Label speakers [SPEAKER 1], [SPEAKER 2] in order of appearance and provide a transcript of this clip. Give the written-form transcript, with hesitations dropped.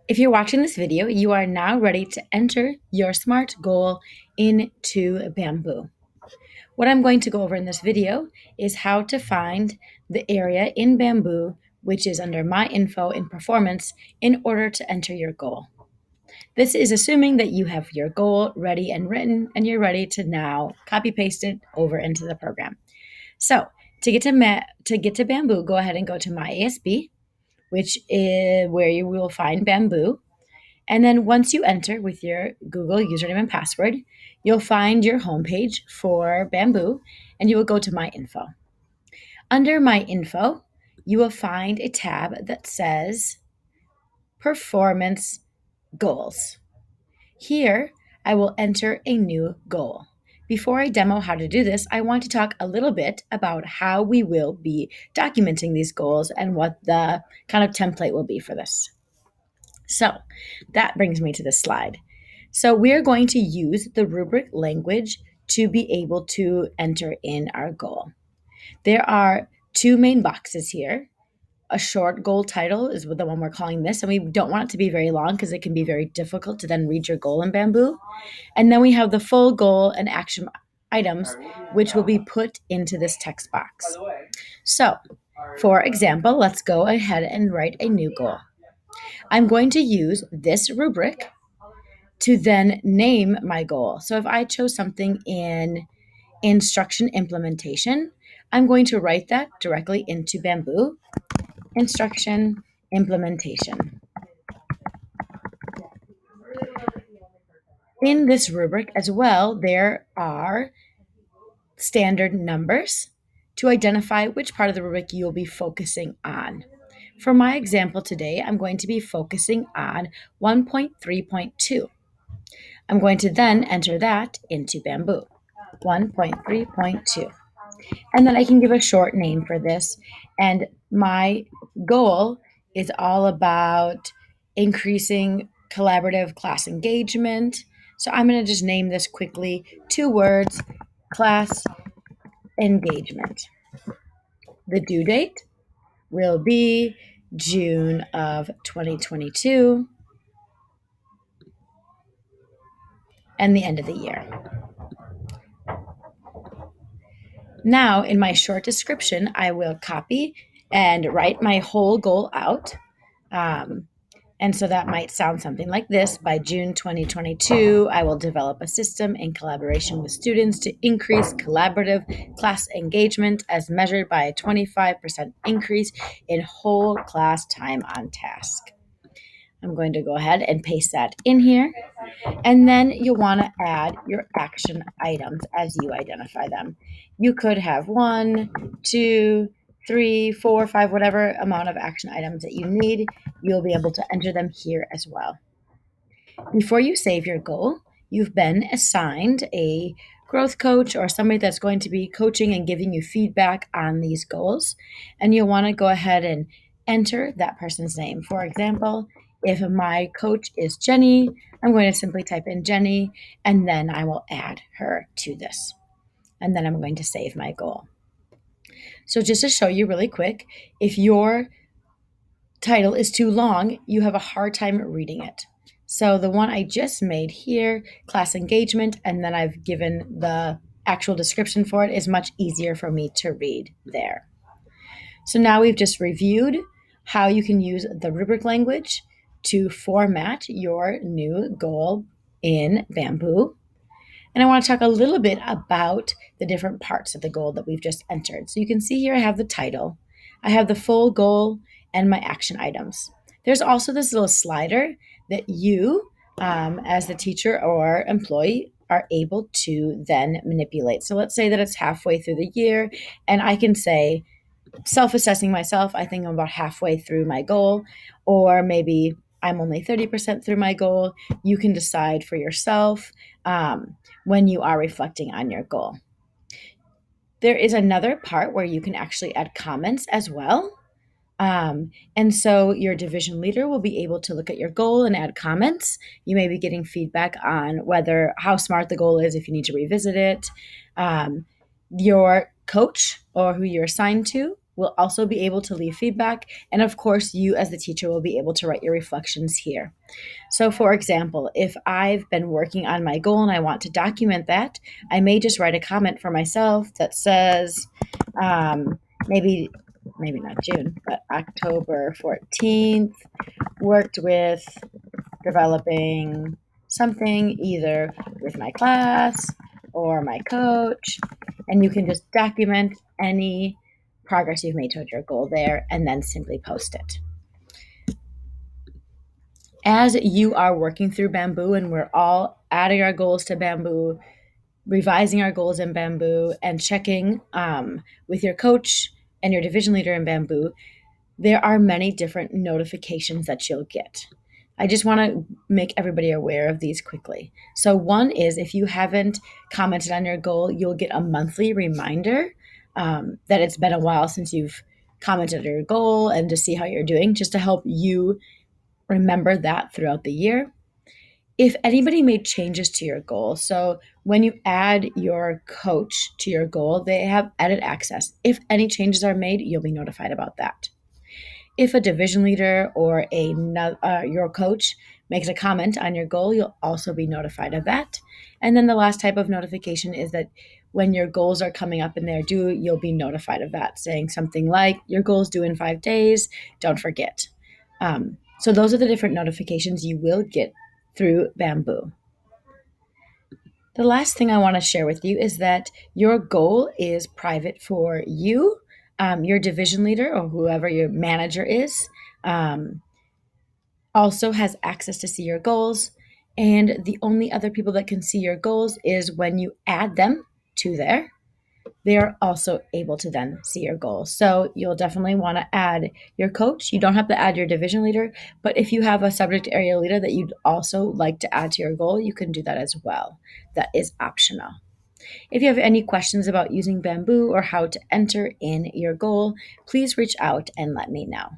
[SPEAKER 1] If you're watching this video, you are now ready to enter your SMART goal into Bamboo. What I'm going to go over in this video is how to find the area in Bamboo which is under My Info in Performance in order to enter your goal. This is assuming that you have your goal ready and written and you're ready to now copy paste it over into the program. So to get to Bamboo, go ahead and go to My ASB, which is where you will find Bamboo. And then once you enter with your Google username and password, you'll find your homepage for Bamboo and you will go to My Info. Under My Info, you will find a tab that says Performance Goals. Here, I will enter a new goal. Before I demo how to do this, I want to talk a little bit about how we will be documenting these goals and what the kind of template will be for this. So that brings me to this slide. So we're going to use the rubric language to be able to enter in our goal. There are two main boxes here. A short goal title is the one we're calling this, and we don't want it to be very long because it can be very difficult to then read your goal in Bamboo. And then we have the full goal and action items, which will be put into this text box. So, for example, let's go ahead and write a new goal. I'm going to use this rubric to then name my goal. So if I chose something in instruction implementation, I'm going to write that directly into Bamboo, instruction implementation. In this rubric as well, there are standard numbers to identify which part of the rubric you'll be focusing on. For my example today, I'm going to be focusing on 1.3.2. I'm going to then enter that into Bamboo, 1.3.2. And then I can give a short name for this. And my goal is all about increasing collaborative class engagement. So I'm going to just name this quickly, 2 words, class engagement. The due date will be June of 2022 and the end of the year. Now, in my short description, I will copy and write my whole goal out. And so that might sound something like this. By June 2022, I will develop a system in collaboration with students to increase collaborative class engagement as measured by a 25% increase in whole class time on task. I'm going to go ahead and paste that in here. And then you'll want to add your action items as you identify them. You could have 1, 2, 3, 4, 5, whatever amount of action items that you need. You'll be able to enter them here as well. Before you save your goal, you've been assigned a growth coach or somebody that's going to be coaching and giving you feedback on these goals. And you'll want to go ahead and enter that person's name. For example, if my coach is Jenny, I'm going to simply type in Jenny, and then I will add her to this. And then I'm going to save my goal. So just to show you really quick, if your title is too long, you have a hard time reading it. So the one I just made here, class engagement, and then I've given the actual description for it, is much easier for me to read there. So now we've just reviewed how you can use the rubric language to format your new goal in Bamboo. And I want to talk a little bit about the different parts of the goal that we've just entered. So you can see here I have the title, I have the full goal, and my action items. There's also this little slider that you, as the teacher or employee, are able to then manipulate. So let's say that it's halfway through the year, and I can say, self-assessing myself, I think I'm about halfway through my goal, or maybe I'm only 30% through my goal. You can decide for yourself when you are reflecting on your goal. There is another part where you can actually add comments as well. And so your division leader will be able to look at your goal and add comments. You may be getting feedback on how smart the goal is, if you need to revisit it. Your coach or who you're assigned to will also be able to leave feedback. And of course, you as the teacher will be able to write your reflections here. So, for example, if I've been working on my goal and I want to document that, I may just write a comment for myself that says, um, maybe maybe not June, but October 14th, worked with developing something either with my class or my coach. And you can just document any progress you've made toward your goal there and then simply post it. As you are working through Bamboo and we're all adding our goals to Bamboo, revising our goals in Bamboo, and checking with your coach and your division leader in Bamboo, there are many different notifications that you'll get. I just want to make everybody aware of these quickly. So, one is if you haven't commented on your goal, you'll get a monthly reminder that it's been a while since you've commented on your goal and to see how you're doing, just to help you remember that throughout the year. If anybody made changes to your goal, so when you add your coach to your goal, they have edit access. If any changes are made, you'll be notified about that. If a division leader or your coach makes a comment on your goal, you'll also be notified of that. And then the last type of notification is that when your goals are coming up and they're due, you'll be notified of that, saying something like, your goal's due in 5 days, don't forget. So those are the different notifications you will get through Bamboo. The last thing I want to share with you is that your goal is private for you, your division leader, or whoever your manager is, also has access to see your goals. And the only other people that can see your goals is when you add them to there. They are also able to then see your goals. So you'll definitely want to add your coach. You don't have to add your division leader, but if you have a subject area leader that you'd also like to add to your goal, you can do that as well. That is optional. If you have any questions about using Bamboo or how to enter in your goal, please reach out and let me know.